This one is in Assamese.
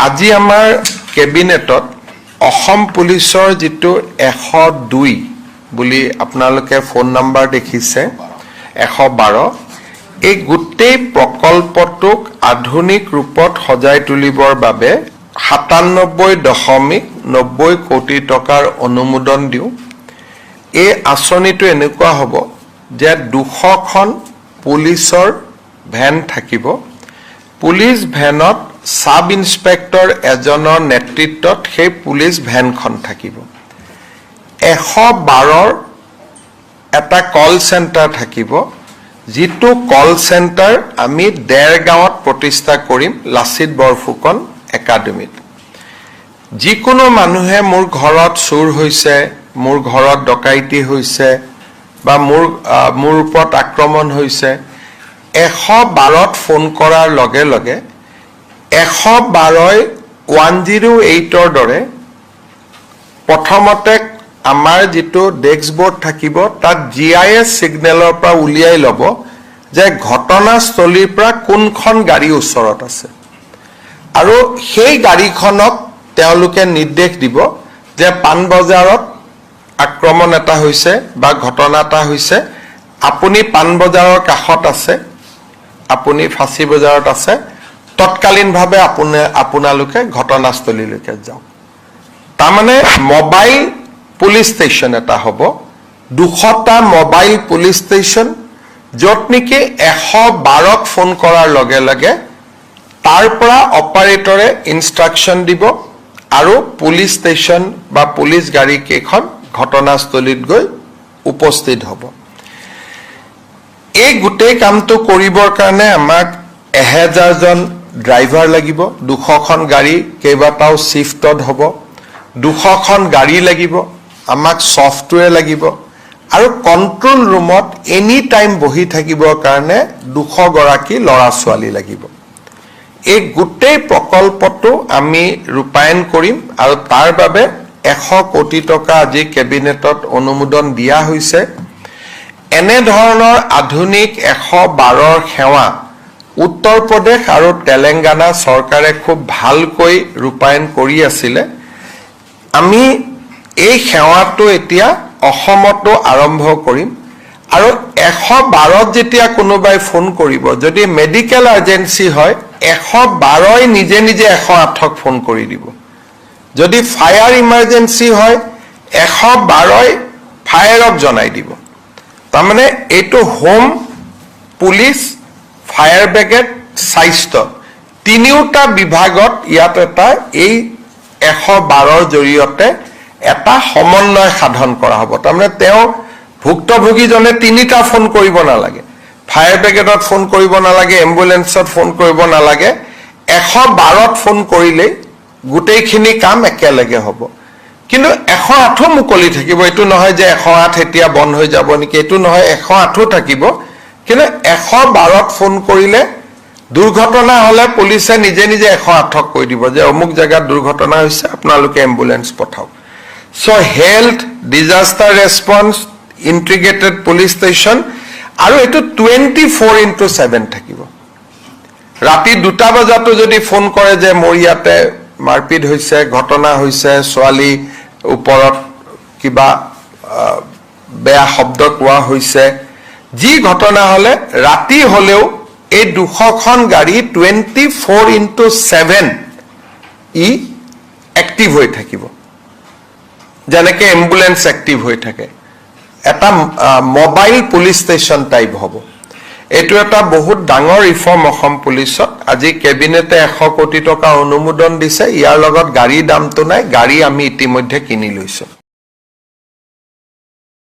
আজি আমাৰ কেবিনেটত অসম পুলিচৰ যেটো 102 বুলি আপোনালোকে ফোন নাম্বাৰ দেখিছে 112 এই গোটেই প্ৰকল্পটোক আধুনিক ৰূপত সজাই তুলিবৰ বাবে 97.90 কোটি টকাৰ অনুমোদন দিও এই আঁচনিটো এনেকুৱা হ'ব যে 200খন পুলিচৰ ভ্যান থাকিব পুলিচ ভ্যানত সাব ইন্সপেক্টৰ এজনৰ নেতৃত্বত সেই পুলিচ ভ্যানখন থাকিব 112ৰ এটা কল সেন্টাৰ থাকিব যেটো কল সেন্টাৰ আমি দেৰগাঁৱত প্ৰতিষ্ঠা কৰিম লাচিত বৰফুকন একাডেমিত যিকোনো মানুহে মোৰ ঘৰত চুৰ হৈছে মোৰ ঘৰত ডকাইতি হৈছে বা মোৰ ওপৰত আক্ৰমণ হৈছে 112ত ফোন কৰাৰ লগে লগে 112ই 108ৰ দৰে প্ৰথমতে আমাৰ যেটো ডেস্কবোৰ্ড থাকিব তাত জিআইএস সিগনেলৰ পৰা উলিয়াই লব যে ঘটনাস্থলীৰ পৰা কোনখন গাড়ী ওচৰত আছে আৰু সেই গাড়ীখনক তেওঁলোকে নিৰ্দেশ দিব যে পানবজাৰত আক্ৰমণ এটা হৈছে বা ঘটনা এটা হৈছে আপুনি পানবজাৰৰ কাষত আছে আপুনি ফাঁসি বজাৰত আছে তৎকালীনভাৱে আপোনালোকে ঘটনাস্থলীলৈকে যাওক তাৰমানে মোবাইল পুলিচ ষ্টেচন এটা হ'ব 200টা মোবাইল পুলিচ ষ্টেচন যত নেকি 112ক ফোন কৰাৰ লগে লগে তাৰ পৰা অপাৰেটৰে ইনষ্ট্ৰাকচন দিব আৰু পুলিচ ষ্টেচন বা পুলিচ গাড়ী কেখন ঘটনাস্থলীত গৈ উপস্থিত হ'ব এই গোটেই কামটো কৰিবৰ কাৰণে আমাক 1000 জন ড্ৰাইভাৰ লাগিব 200খন গাড়ী কেইবাটাও শিফটত হ'ব 200খন গাড়ী লাগিব আমাক সফটওয়্যাৰ লাগিব আৰু কন্ট্ৰোল ৰুমত এনি টাইম বহি থাকিবৰ কাৰণে 200 গৰাকী লৰা ছোৱালী লাগিব এই গোটেই প্ৰকল্পটো আমি ৰূপায়ণ কৰিম আৰু তাৰ বাবে 100 কোটি টকা আজি কেবিনেটত অনুমোদন দিয়া হৈছে এনে ধৰণৰ আধুনিক 112ৰ সেৱা উত্তৰ প্ৰদেশ আৰু তেলেংগানা চৰকাৰে খুব ভালকৈ ৰূপায়ণ কৰি আছিল আমি এই সেৱাটো এতিয়া অসমতো আৰম্ভ কৰিম আৰু 112ত যেতিয়া কোনোবাই ফোন কৰিব যদি মেডিকেল এজেন্সি হয় 112ই নিজে নিজে 108ক ফোন কৰি দিব যদি ফায়াৰ ইমাৰ্জেন্সি হয় 112ই ফায়াৰক জনাই দিব তাৰমানে এটো হোম পুলিচ ফায়াৰ ব্ৰিগেড স্বাস্থ্য তিনিওটা বিভাগত ইয়াত এটা এই 112ৰ জৰিয়তে এটা সমন্বয় সাধন কৰা হ'ব তাৰমানে তেওঁ ভুক্তভোগীজনে তিনিটা ফোন কৰিব নালাগে ফায়াৰ ব্ৰিগেডত ফোন কৰিব নালাগে এম্বুলেন্সত ফোন কৰিব নালাগে 112ত ফোন কৰিলে গোটেইখিনি কাম একেলগে হ'ব কিন্তু 108 মুকলি থাকিব এটো নহয় যে 108 এতিয়া বন্ধ হৈ যাব নেকি এটো নহয় 108 থাকিব কিন্তু 112ত ফোন কৰিলে দুৰ্ঘটনা হলে পুলিচে নিজে নিজে 108ক কৈ দিব যে অমুক জায়গাত দুৰ্ঘটনা হৈছে আপোনালোকে এম্বুলেন্স পঠাওক so health disaster response integrated police station আৰু এটো 24/7 থাকিব ৰাতি 2টা বজাতো যদি ফোন কৰে যে মোৰ ইয়াতে মাৰপিট হৈছে ঘটনা হৈছে ছোৱালী ওপৰত কিবা বেয়া শব্দ কোৱা হৈছে যি ঘটনা হলে ৰাতি হলেও এই 200খন গাড়ী 24/7 ই এক্টিভ হৈ থাকিব যেনেকৈ এম্বুলেন্স এক্টিভ হৈ থাকে এটা মোবাইল পুলিচ ষ্টেচন টাইপ হ'ব এটো এটা বহুত ডাঙৰ ৰিফৰ্ম অসম পুলিচত আজি কেবিনেটে 100 কোটি টকা অনুমোদন দিছে ইয়াৰ লগত গাড়ী দামটো নাই গাড়ী আমি ইতিমধ্যে কিনি লৈছো